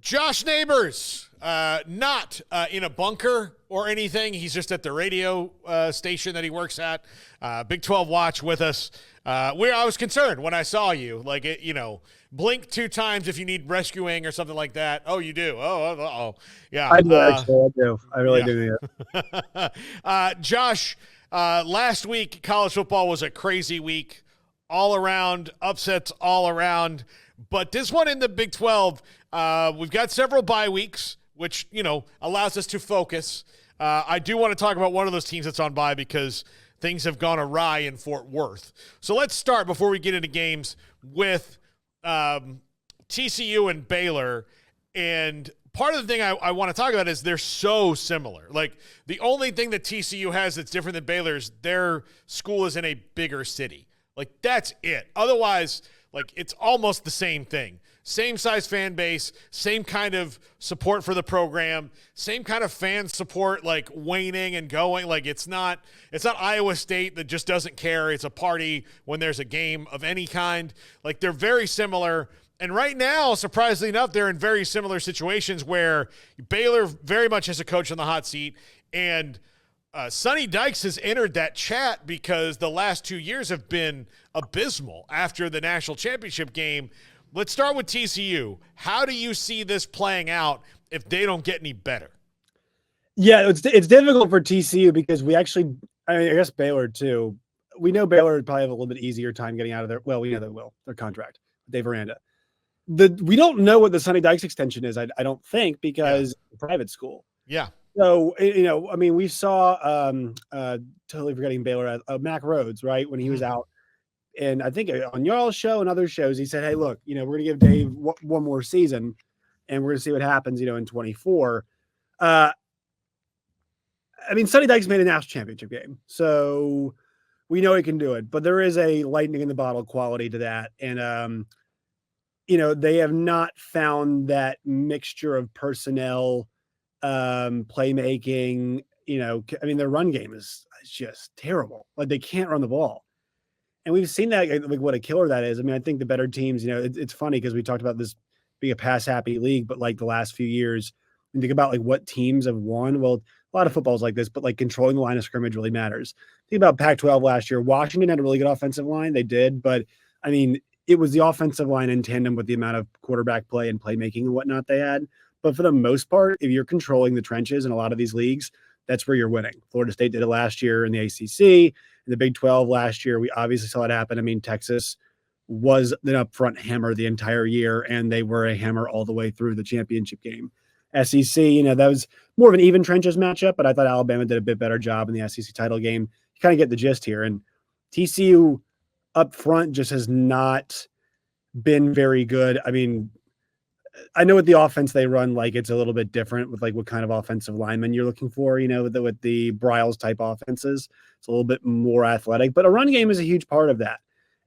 Josh Neighbors, not in a bunker or anything. He's just at the radio station that he works at. Big 12 watch with us. I was concerned when I saw you. Blink 2 times if you need rescuing or something like that. Oh, you do? Oh. Yeah. I do, actually. I do. I really do. Yeah. Josh, last week, college football was a crazy week. All around, upsets all around. But this one in the Big 12, we've got several bye weeks, which, allows us to focus. I do want to talk about one of those teams that's on bye because things have gone awry in Fort Worth. So let's start, before we get into games, with TCU and Baylor. And part of the thing I want to talk about is they're so similar. Like, the only thing that TCU has that's different than Baylor is their school is in a bigger city. Like, that's it. Otherwise, it's almost the same thing. Same size fan base, same kind of support for the program, same kind of fan support, waning and going. It's not Iowa State that just doesn't care. It's a party when there's a game of any kind. They're very similar. And right now, surprisingly enough, they're in very similar situations where Baylor very much has a coach on the hot seat, and Sonny Dykes has entered that chat because the last 2 years have been abysmal after the national championship game. Let's start with TCU. How do you see this playing out if they don't get any better? Yeah, it's difficult for TCU because I guess Baylor too. We know Baylor would probably have a little bit easier time getting out of we know they will, their contract, Dave Aranda. We don't know what the Sonny Dykes extension is, I don't think, because private school. Yeah. So, we saw, totally forgetting Baylor, Mac Rhodes, right, when he was out. And I think on y'all's show and other shows, he said, hey, look, we're going to give Dave one more season, and we're going to see what happens, in 24. Sonny Dykes made a national championship game, so we know he can do it. But there is a lightning in the bottle quality to that. And, they have not found that mixture of personnel, playmaking. Their run game is just terrible. They can't run the ball. And we've seen that, what a killer that is. I think the better teams, it's funny because we talked about this being a pass-happy league, but the last few years, when you think about what teams have won, well, a lot of football is like this, but controlling the line of scrimmage really matters. Think about Pac-12 last year. Washington had a really good offensive line. They did, but it was the offensive line in tandem with the amount of quarterback play and playmaking and whatnot they had. But for the most part, if you're controlling the trenches in a lot of these leagues, that's where you're winning. Florida State did it last year in the ACC. In the Big 12 last year, we obviously saw it happen. Texas was an upfront hammer the entire year, and they were a hammer all the way through the championship game. SEC, that was more of an even trenches matchup, but I thought Alabama did a bit better job in the SEC title game. You kind of get the gist here. And TCU up front just has not been very good. I know with the offense they run, it's a little bit different with what kind of offensive lineman you're looking for, with the Bryles type offenses. It's a little bit more athletic, but a run game is a huge part of that.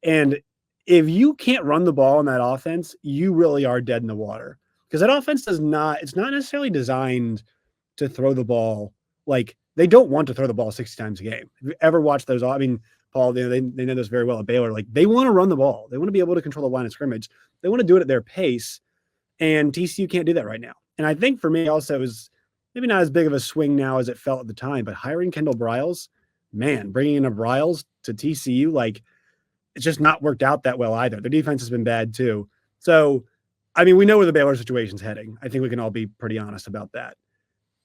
And if you can't run the ball in that offense, you really are dead in the water, because that offense it's not necessarily designed to throw the ball. They don't want to throw the ball 60 times a game. If you ever watched those, Paul, they know this very well at Baylor. They want to run the ball. They want to be able to control the line of scrimmage. They want to do it at their pace. And TCU can't do that right now. And I think for me also, it was maybe not as big of a swing now as it felt at the time, but hiring Kendall Bryles, bringing in a Bryles to TCU, it's just not worked out that well either. Their defense has been bad too. So, we know where the Baylor situation's heading. I think we can all be pretty honest about that.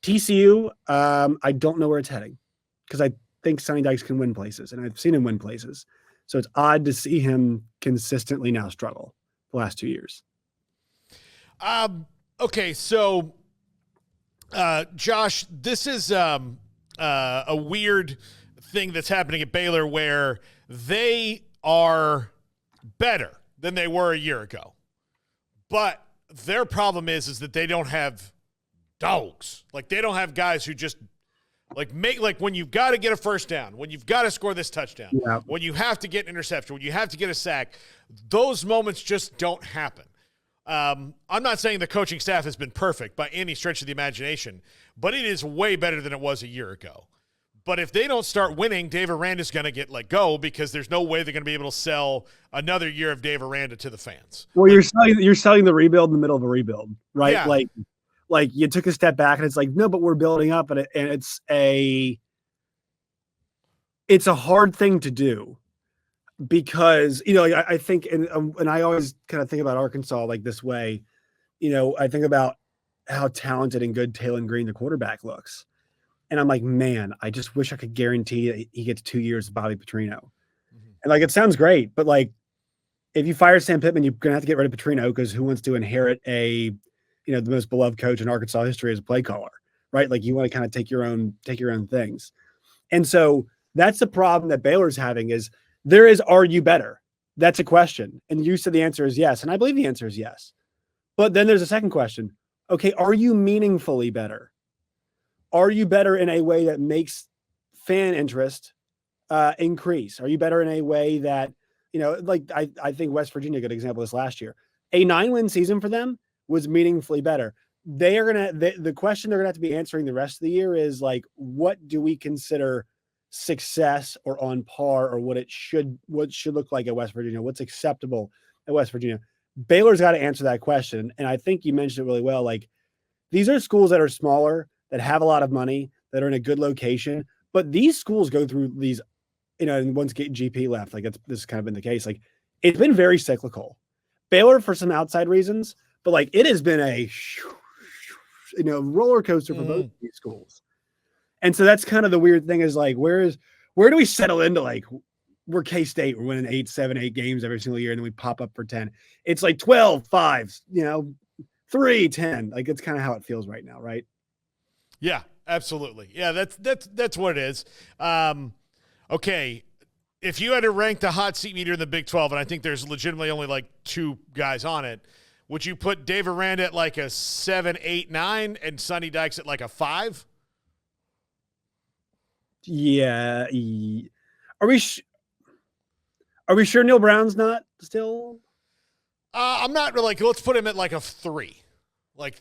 TCU, I don't know where it's heading, because I think Sonny Dykes can win places, and I've seen him win places. So it's odd to see him consistently now struggle the last 2 years. Okay, so, Josh, this is a weird thing that's happening at Baylor where they are better than they were a year ago. But their problem is that they don't have dogs. They don't have guys who just when you've got to get a first down, when you've got to score this touchdown, when you have to get an interception, when you have to get a sack, those moments just don't happen. I'm not saying the coaching staff has been perfect by any stretch of the imagination, but it is way better than it was a year ago. But if they don't start winning, Dave Aranda's going to get let go because there's no way they're going to be able to sell another year of Dave Aranda to the fans. Well, you're selling the rebuild in the middle of a rebuild, right? Yeah. Like you took a step back and it's like, no, but we're building up, and it's a hard thing to do because, I think, and I always kind of think about Arkansas like this way. I think about how talented and good Taylon Green, the quarterback, looks. And I'm like, man, I just wish I could guarantee that he gets 2 years of Bobby Petrino. Mm-hmm. And like, it sounds great, but like, if you fire Sam Pittman, you're going to have to get rid of Petrino because who wants to inherit the most beloved coach in Arkansas history as a play caller, right? Like, you want to kind of take your own things. And so that's the problem that Baylor's having is are you better? That's a question. And you said the answer is yes. And I believe the answer is yes. But then there's a second question. Okay, are you meaningfully better? Are you better in a way that makes fan interest increase? Are you better in a way that, like I think West Virginia, a good example of this last year, a 9-win season for them was meaningfully better. The question they're going to have to be answering the rest of the year is like, what do we consider success or on par or what should look like at West Virginia? What's acceptable at West Virginia? Baylor's got to answer that question. And I think you mentioned it really well. Like, these are schools that are smaller, that have a lot of money, that are in a good location. But these schools go through these, and once GP left, like this has kind of been the case. Like, it's been very cyclical. Baylor for some outside reasons, but like it has been a roller coaster for both of these schools. And so that's kind of the weird thing is like, where do we settle into like, we're K-State, we're winning 8 games every single year, and then we pop up for 10. It's like 12, 5, 3, 10. Like, it's kind of how it feels right now, right? Yeah, absolutely. Yeah, that's what it is. Okay, if you had to rank the hot seat meter in the Big 12, and I think there's legitimately only like 2 guys on it, would you put Dave Aranda at like a 7, 8, 9, and Sonny Dykes at like a 5? Yeah. Are we sure Neil Brown's not still? I'm not really like, let's put him at like a 3. Like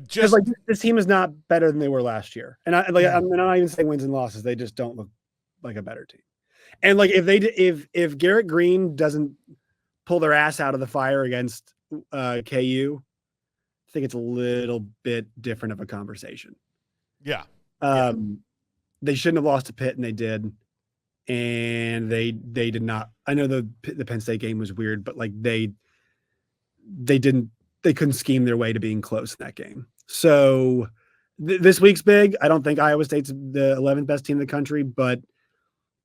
just like this team is not better than they were last year. And I'm not even saying wins and losses. They just don't look like a better team. And like, if Garrett Green doesn't pull their ass out of the fire against KU, I think it's a little bit different of a conversation. Yeah. They shouldn't have lost to Pitt, and they did. And they did not. I know the Penn State game was weird, but like they couldn't scheme their way to being close in that game. So this week's big. I don't think Iowa State's the 11th best team in the country, but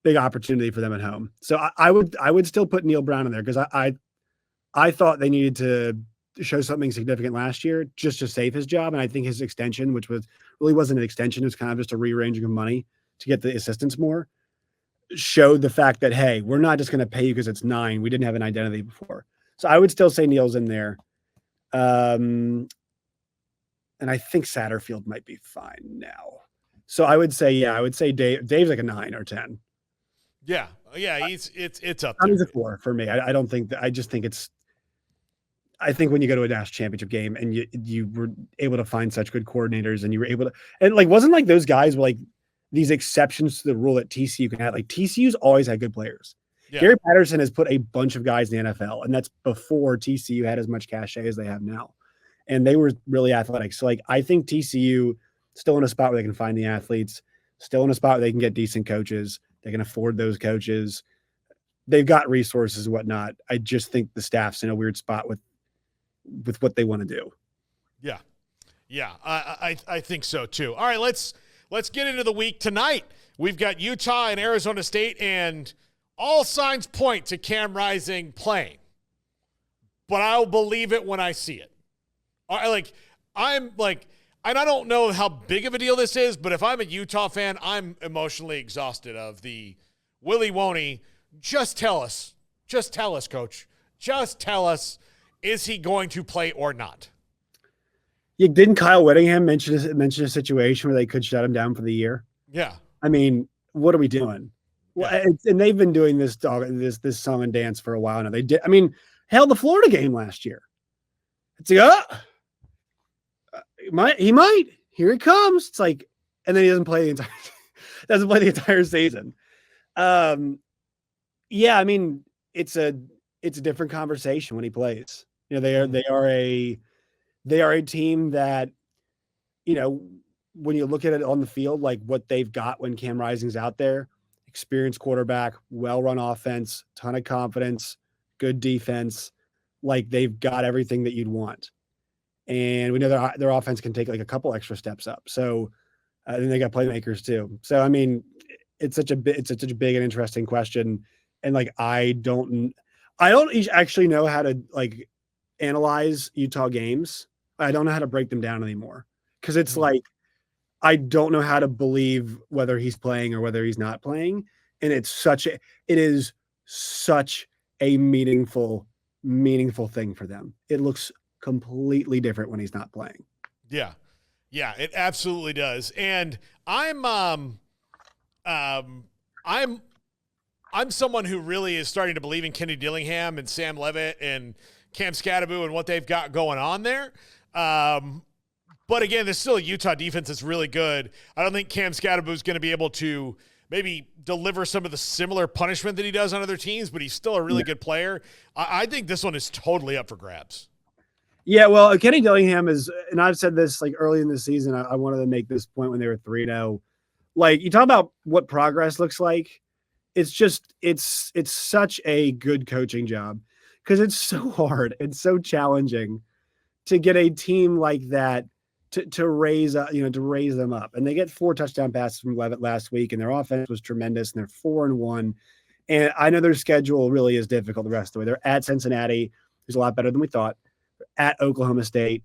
big opportunity for them at home. So I would still put Neil Brown in there because I thought they needed to show something significant last year just to save his job. And I think his extension, which really wasn't an extension, it was kind of just a rearranging of money to get the assistants more, showed the fact that, hey, we're not just going to pay you because it's 9. We didn't have an identity before. So I would still say Neil's in there. And I think Satterfield might be fine now. So I would say Dave's like a 9 or 10. Yeah. It's up there. He's a 4 for me. I don't think that. I just think I think when you go to a national championship game and you were able to find such good coordinators and you were able to, and like, wasn't like those guys were like these exceptions to the rule that TCU can have. Like, TCU's always had good players. Yeah. Gary Patterson has put a bunch of guys in the NFL, and that's before TCU had as much cachet as they have now. And they were really athletic. So like, I think TCU still in a spot where they can find the athletes, still in a spot where they can get decent coaches. They can afford those coaches. They've got resources and whatnot. I just think the staff's in a weird spot with what they want to do. Yeah. Yeah. I think so too. All right, let's get into the week tonight. We've got Utah and Arizona State, and all signs point to Cam Rising playing, but I'll believe it when I see it. And I don't know how big of a deal this is, but if I'm a Utah fan, I'm emotionally exhausted of the Willie Woney. Just tell us, coach. Just tell us, is he going to play or not? Yeah, didn't Kyle Whittingham mention a situation where they could shut him down for the year? Yeah. I mean, what are we doing? Well, yeah. And they've been doing this song and dance for a while now. They did. I mean, hell, the Florida game last year. It's like, he might. Here he comes. It's like, and then he doesn't play the entire time. Doesn't play the entire season. Yeah, I mean, it's a different conversation when he plays. You know, they are a team that, you know, when you look at it on the field, like what they've got when Cam Rising's out there, experienced quarterback, well-run offense, ton of confidence, good defense, like they've got everything that you'd want. And we know their offense can take like a couple extra steps up. So and they got playmakers too. So I mean, it's such a big and interesting question. And like I don't actually know how to like analyze Utah games. I don't know how to break them down anymore because it's like I don't know how to believe whether he's playing or whether he's not playing. And it is such a meaningful thing for them. It looks completely different when he's not playing. Yeah. Yeah, it absolutely does. And I'm someone who really is starting to believe in Kenny Dillingham and Sam Levitt and Cam Scadaboo and what they've got going on there. But again, there's still a Utah defense that's really good. I don't think Cam Scadaboo is going to be able to maybe deliver some of the similar punishment that he does on other teams, but he's still a really good player. I think this one is totally up for grabs. Yeah, well, Kenny Dillingham is, and I've said this like early in the season, I wanted to make this point when they were 3-0. Like, you talk about what progress looks like. It's just, it's such a good coaching job because it's so hard and so challenging to get a team like that to raise them up. And they get 4 touchdown passes from Levitt last week, and their offense was tremendous, and they're 4-1. And I know their schedule really is difficult the rest of the way. They're at Cincinnati, who's a lot better than we thought. At Oklahoma State,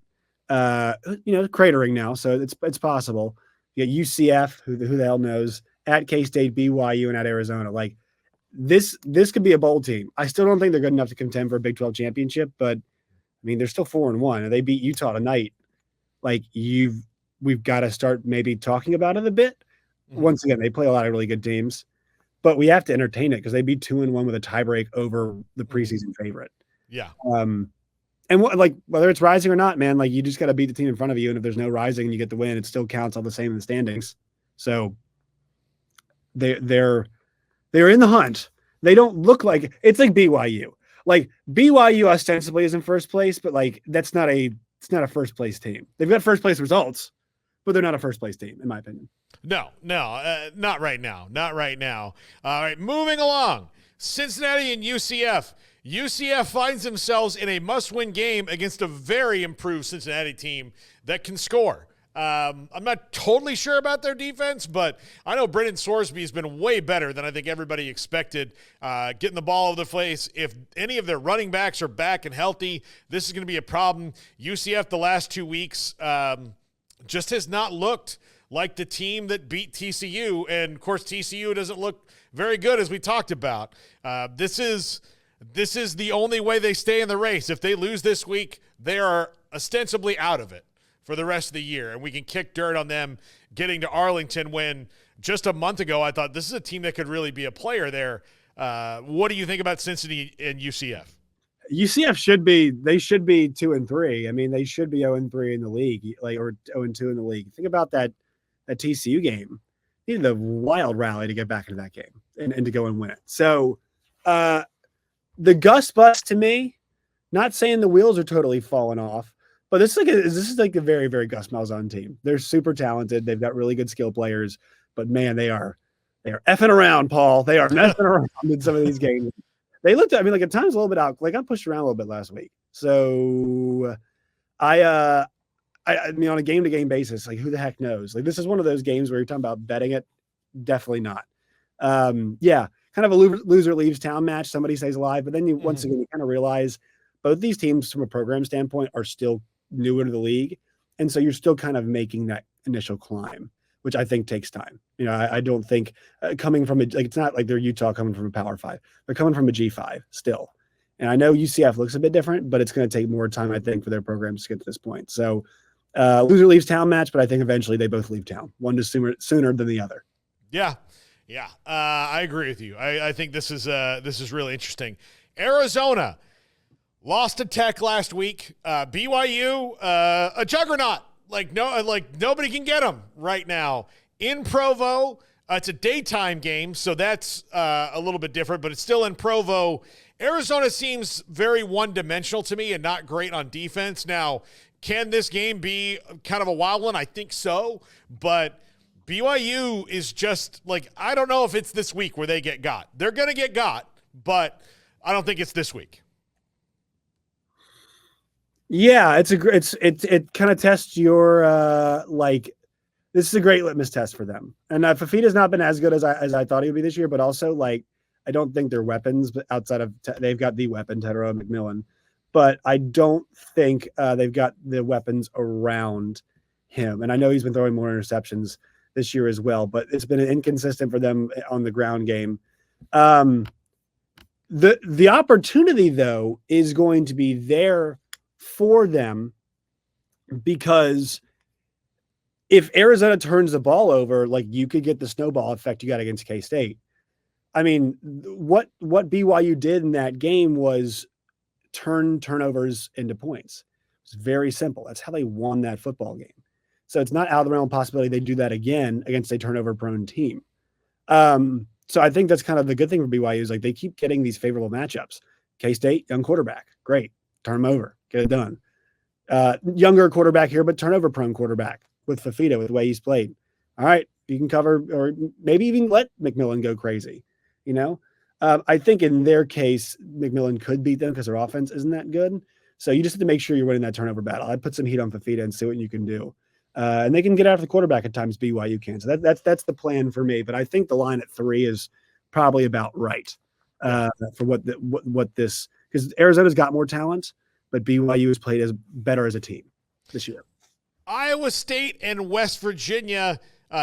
cratering now, so it's possible. You got UCF, who the hell knows, at K-State, BYU, and at Arizona. Like this could be a bowl team. I still don't think they're good enough to contend for a Big 12 championship, but I mean they're still 4-1, and they beat Utah tonight. Like we've got to start maybe talking about it a bit. Once again, they play a lot of really good teams, but we have to entertain it because they beat 2-1 with a tiebreak over the preseason favorite. Yeah. And whether it's rising or not, man, like you just got to beat the team in front of you. And if there's no rising and you get the win, it still counts all the same in the standings. So they're in the hunt. They don't look like it's like BYU. Like BYU ostensibly is in first place, but like it's not a first place team. They've got first place results, but they're not a first place team, in my opinion. No, not right now. Not right now. All right, moving along. Cincinnati and UCF. UCF finds themselves in a must-win game against a very improved Cincinnati team that can score. I'm not totally sure about their defense, but I know Brendan Sorsby has been way better than I think everybody expected, getting the ball over the place. If any of their running backs are back and healthy, this is going to be a problem. UCF the last 2 weeks just has not looked like the team that beat TCU, and, of course, TCU doesn't look very good, as we talked about. This is the only way they stay in the race. If they lose this week, they are ostensibly out of it for the rest of the year, and we can kick dirt on them getting to Arlington when just a month ago I thought this is a team that could really be a player there. What do you think about Cincinnati and UCF? UCF should be 2-3. I mean, they should be 0-3 in the league, or 0-2 in the league. Think about that TCU game. They needed a wild rally to get back into that game and to go and win it. So the Gus bust to me, not saying the wheels are totally falling off, but this is like a very, very Gus Malzahn team. They're super talented. They've got really good skill players, but man, they are effing around, Paul. They are messing around in some of these games. They looked, I mean, like at times a little bit out. Like I pushed around a little bit last week. So I mean, on a game-to-game basis, like who the heck knows? Like this is one of those games where you're talking about betting it. Definitely not. Yeah, kind of a loser leaves town match. Somebody stays alive, but then once again, you kind of realize both these teams from a program standpoint are still newer to the league. And so you're still kind of making that initial climb, which I think takes time. You know, I don't think coming from it's not like they're Utah coming from a Power 5. They're coming from a G5 still. And I know UCF looks a bit different, but it's going to take more time, I think, for their programs to get to this point. So loser leaves town match, but I think eventually they both leave town. One is sooner than the other. Yeah. I agree with you. I think this is really interesting. Arizona lost to Tech last week. BYU, a juggernaut. Like nobody can get them right now in Provo. It's a daytime game, so that's a little bit different, but it's still in Provo. Arizona seems very one-dimensional to me and not great on defense. Now, can this game be kind of a wild one? I think so, but BYU is just like, I don't know if it's this week where they get got. They're going to get got, but I don't think it's this week. Yeah, it kind of tests your this is a great litmus test for them. And Fafita's not been as good as I thought he would be this year, but also like I don't think they're weapons, but outside of they've got the weapon, Tedero McMillan, but I don't think they've got the weapons around him. And I know he's been throwing more interceptions this year as well, but it's been inconsistent for them on the ground game. The opportunity though is going to be there for them because if Arizona turns the ball over, like you could get the snowball effect you got against K-State. I mean, what BYU did in that game was turn turnovers into points. It's very simple. That's how they won that football game. So it's not out of the realm of possibility they do that again against a turnover-prone team. So I think that's kind of the good thing for BYU is like they keep getting these favorable matchups. K-State, young quarterback, great. Turn them over, get it done. Younger quarterback here, but turnover-prone quarterback with Fafita, with the way he's played. All right, you can cover or maybe even let McMillan go crazy, you know? I think in their case, McMillan could beat them because their offense isn't that good. So you just have to make sure you're winning that turnover battle. I'd put some heat on Fafita and see what you can do. And they can get after the quarterback at times, BYU can. So that's the plan for me. But I think the line at 3 is probably about right for what this – because Arizona's got more talent, but BYU has played as better as a team this year. Iowa State and West Virginia.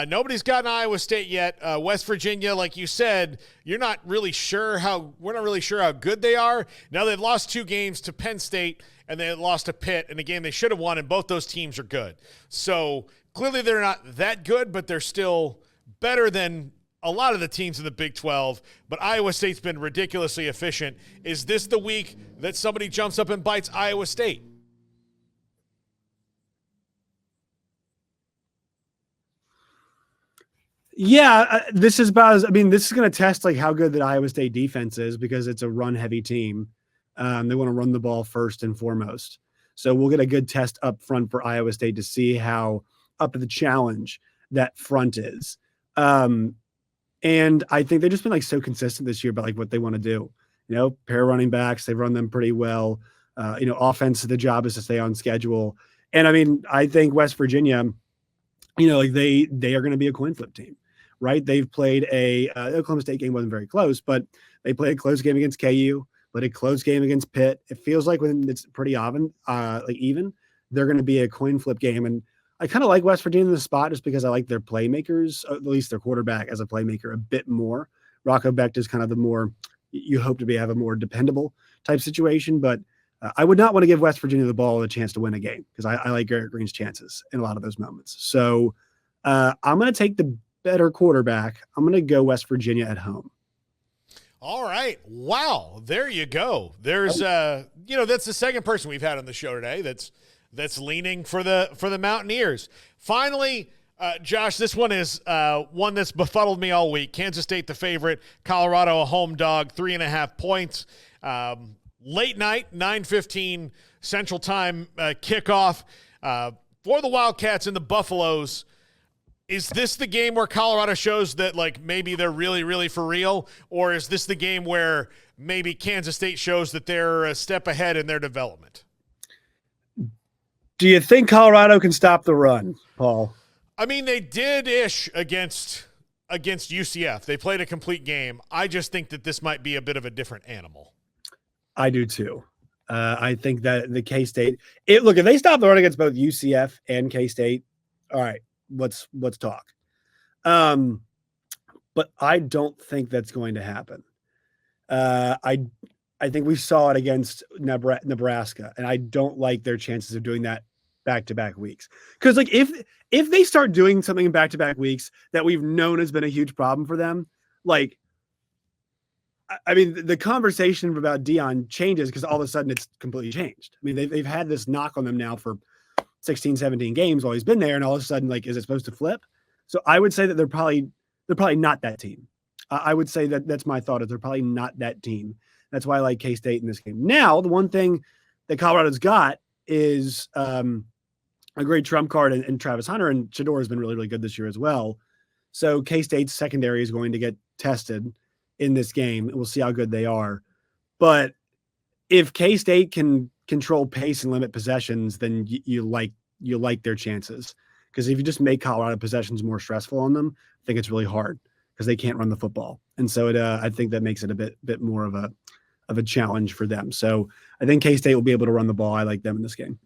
Nobody's gotten Iowa State yet. West Virginia, like you said, we're not really sure how good they are. Now they've lost 2 games to Penn State and they lost to Pitt in a game they should have won, and both those teams are good. So clearly they're not that good, but they're still better than a lot of the teams in the Big 12. But Iowa State's been ridiculously efficient. Is this the week that somebody jumps up and bites Iowa State? Yeah, this is going to test like how good that Iowa State defense is because it's a run-heavy team. They want to run the ball first and foremost. So we'll get a good test up front for Iowa State to see how up to the challenge that front is. And I think they've just been like so consistent this year about like what they want to do. You know, pair running backs, they've run them pretty well. Offense, the job is to stay on schedule. And I mean, I think West Virginia, like they are going to be a coin flip team, right? They've played the Oklahoma State game wasn't very close, but they played a close game against KU, played a close game against Pitt. It feels like when it's pretty even, they're going to be a coin flip game. And I kind of like West Virginia in the spot just because I like their playmakers, at least their quarterback as a playmaker a bit more. Rocco Becht is kind of the more, you hope to have a more dependable type situation, but I would not want to give West Virginia the ball a chance to win a game because I like Garrett Green's chances in a lot of those moments. So I'm going to take the better quarterback. I'm going to go West Virginia at home. All right. Wow. There you go. There's that's the second person we've had on the show today that's leaning for the Mountaineers. Finally, Josh, this one is one that's befuddled me all week. Kansas State the favorite, Colorado a home dog, 3.5 points. Late night, 9:15 Central Time kickoff for the Wildcats and the Buffaloes. Is this the game where Colorado shows that like maybe they're really, really for real? Or is this the game where maybe Kansas State shows that they're a step ahead in their development? Do you think Colorado can stop the run, Paul? I mean, they did-ish against UCF. They played a complete game. I just think that this might be a bit of a different animal. I do too. I think that the K-State if they stop the run against both UCF and K-State, all right, let's talk. But I don't think that's going to happen. I think we saw it against Nebraska, and I don't like their chances of doing that back-to-back weeks. Because like if they start doing something in back-to-back weeks that we've known has been a huge problem for them, like I mean, the conversation about Deion changes because all of a sudden it's completely changed. I mean, they've had this knock on them now for 16, 17 games while he's been there, and all of a sudden, like, is it supposed to flip? So I would say that they're probably they're probably not that team. I would say that's my thought, is they're probably not that team. That's why I like K-State in this game. Now, the one thing that Colorado's got is a great trump card in Travis Hunter, and Shedeur has been really, really good this year as well. So K-State's secondary is going to get tested in this game. We'll see how good they are. But if K-State can control pace and limit possessions, then you like their chances. Because if you just make Colorado possessions more stressful on them, I think it's really hard because they can't run the football. And so I think that makes it a bit more of a challenge for them. So I think K-State will be able to run the ball. I like them in this game.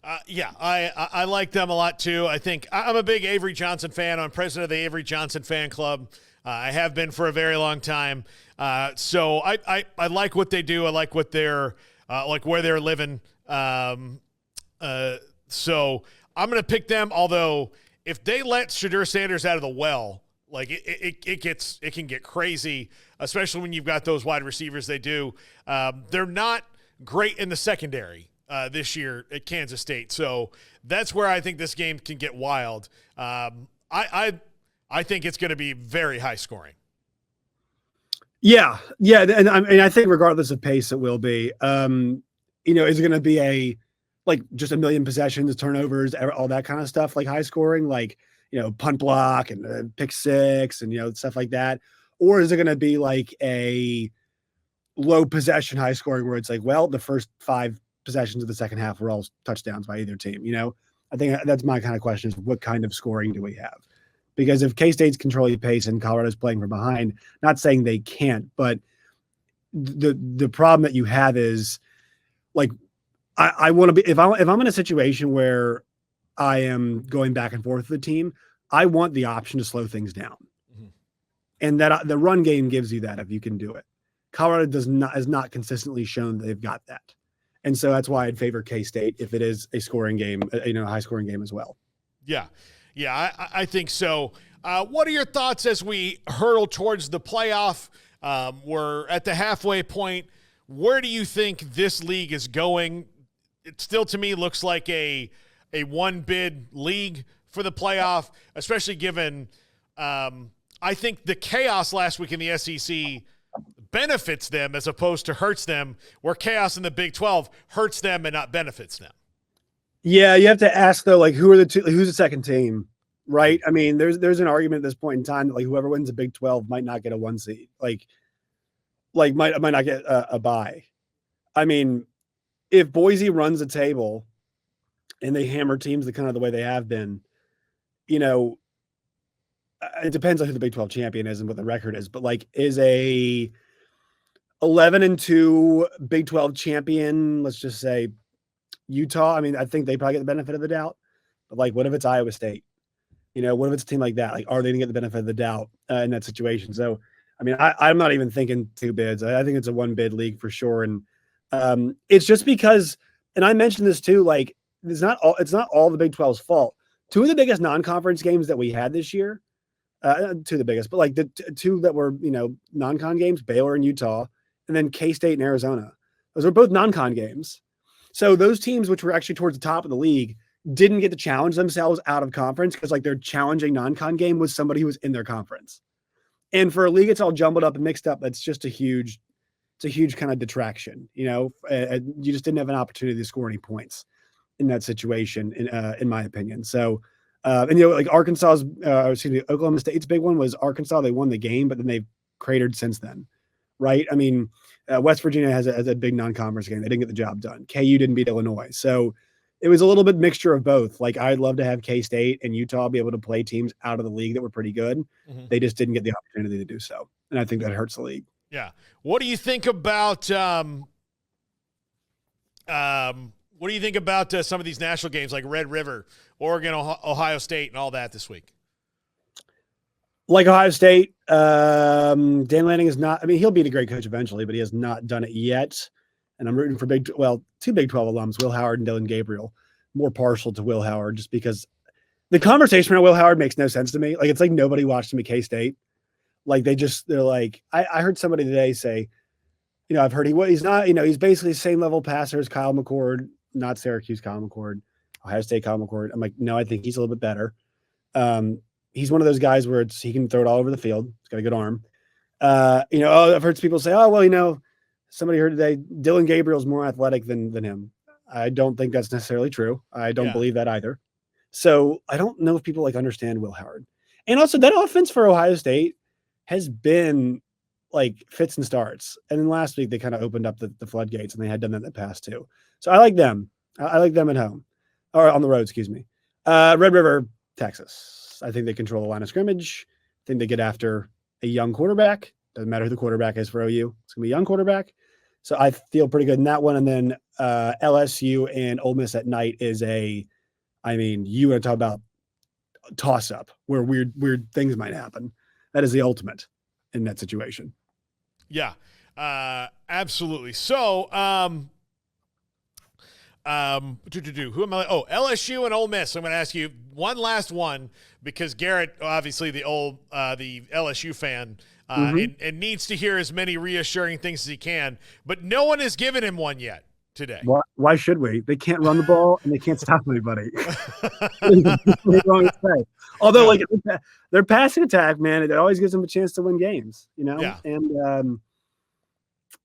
I like them a lot too. I think I'm a big Avery Johnson fan. I'm president of the Avery Johnson fan club. I have been for a very long time. So I like what they do. I like what they're like where they're living. So I'm going to pick them. Although if they let Shedeur Sanders out of the well, like it can get crazy, especially when you've got those wide receivers. They do. They're not great in the secondary this year at Kansas State. So that's where I think this game can get wild. I think it's going to be very high scoring. Yeah. And I think regardless of pace, it will be. Is it going to be just a million possessions, turnovers, all that kind of stuff, like high scoring, like, punt block and pick six and, stuff like that? Or is it going to be like a low possession high scoring where it's like, well, the first 5 possessions of the second half were all touchdowns by either team? I think that's my kind of question, is what kind of scoring do we have? Because if K-State's controlling pace and Colorado's playing from behind, not saying they can't, but the problem that you have is, like, I want to be, if I'm in a situation where I am going back and forth with the team, I want the option to slow things down. Mm-hmm. And that the run game gives you that if you can do it. Colorado has not consistently shown that they've got that. And so that's why I'd favor K-State if it is a scoring game, a high scoring game as well. Yeah, I think so. What are your thoughts as we hurtle towards the playoff? We're at the halfway point. Where do you think this league is going? It still, to me, looks like a one-bid league for the playoff, especially given I think the chaos last week in the SEC benefits them as opposed to hurts them, where chaos in the Big 12 hurts them and not benefits them. Yeah, you have to ask, though, like, who's the second team, right? I mean, there's an argument at this point in time that, like, whoever wins the Big 12 might not get a 1 seed, like might not get a bye. I mean, if Boise runs the table and they hammer teams the way they have been, it depends on who the Big 12 champion is and what the record is, but is a 11-2 Big 12 champion, let's just say Utah. I mean, I think they probably get the benefit of the doubt, but what if it's Iowa State? What if it's a team like that? Are they going to get the benefit of the doubt in that situation? So, I mean, I'm not even thinking 2 bids. I think it's a 1-bid league for sure. And it's just because, and I mentioned this too, it's not all the Big 12's fault. 2 of the biggest non-conference games that we had this year, 2 of the biggest, but the 2 that were, non-con games, Baylor and Utah, and then K-State and Arizona. Those were both non-con games. So those teams, which were actually towards the top of the league, didn't get to challenge themselves out of conference because their challenging non-con game was somebody who was in their conference. And for a league it's all jumbled up and mixed up, that's just a huge kind of detraction. You just didn't have an opportunity to score any points in that situation, in my opinion. So, Arkansas's, Oklahoma State's big one was Arkansas. They won the game, but then they've cratered since then, right? I mean, West Virginia has a big non-conference game. They didn't get the job done. KU didn't beat Illinois. So it was a little bit mixture of both. I'd love to have K-State and Utah be able to play teams out of the league that were pretty good. Mm-hmm. They just didn't get the opportunity to do so. And I think that hurts the league. Yeah. What do you think about some of these national games like Red River, Oregon, Ohio State, and all that this week? Like Ohio State, Dan Lanning is not – I mean, he'll be a great coach eventually, but he has not done it yet. And I'm rooting for 2 Big 12 alums, Will Howard and Dylan Gabriel. More partial to Will Howard just because the conversation around Will Howard makes no sense to me. It's like nobody watched him at K-State. They're like – I heard somebody today say, I've heard he's not – he's basically the same level passer as Kyle McCord, not Syracuse Kyle McCord, Ohio State Kyle McCord. I'm like, no, I think he's a little bit better. he's one of those guys where he can throw it all over the field. He's got a good arm. I've heard people say, oh, well, somebody heard today, Dylan Gabriel's more athletic than him. I don't think that's necessarily true. I don't believe that either. So I don't know if people understand Will Howard. And also that offense for Ohio State has been fits and starts. And then last week they kind of opened up the floodgates, and they had done that in the past too. So I like them. I like them at home or on the road, excuse me. Red River, Texas. I think they control the line of scrimmage. I think they get after a young quarterback. Doesn't matter who the quarterback is for OU. It's going to be a young quarterback. So I feel pretty good in that one. And then LSU and Ole Miss at night is you want to talk about a toss-up where weird things might happen. That is the ultimate in that situation. Yeah, absolutely. So, who am I? Oh, LSU and Ole Miss. I'm going to ask you one last one because Garrett, obviously the LSU fan, and needs to hear as many reassuring things as he can, but no one has given him one yet today. Why should we? They can't run the ball and they can't stop anybody. Wrong to say. Although, their passing attack, man, it always gives them a chance to win games. Yeah. And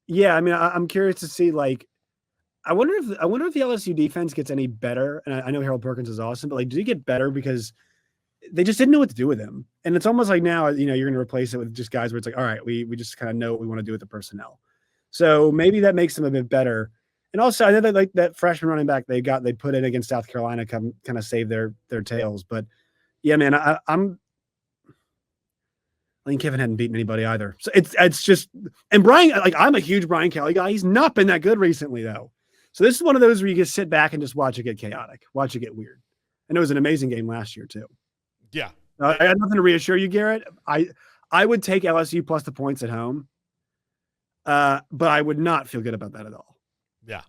I'm curious to see. I wonder if the LSU defense gets any better. And I know Harold Perkins is awesome, but do you get better because they just didn't know what to do with him? And it's almost like now, you're going to replace it with just guys where it's all right, we just kind of know what we want to do with the personnel. So maybe that makes them a bit better. And also, I know that that freshman running back they put in against South Carolina kind of save their tails. But yeah, man, I think Kiffin hadn't beaten anybody either. So it's just, and Brian, I'm a huge Brian Kelly guy. He's not been that good recently though. So this is one of those where you just sit back and just watch it get chaotic, watch it get weird. And it was an amazing game last year too. Yeah. I got nothing to reassure you, Garrett. I would take LSU plus the points at home. But I would not feel good about that at all. Yeah,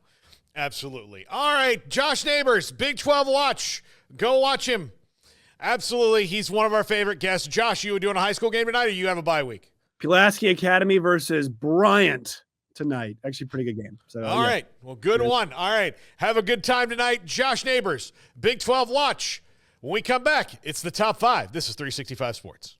absolutely. All right, Josh Neighbors, Big 12 watch. Go watch him. Absolutely. He's one of our favorite guests. Josh, you doing a high school game tonight or you have a bye week? Pulaski Academy versus Bryant tonight. Actually, pretty good game. So all right. Well, good one. All right. Have a good time tonight. Josh Neighbors, Big 12 watch. When we come back, it's the top 5. This is 365 Sports.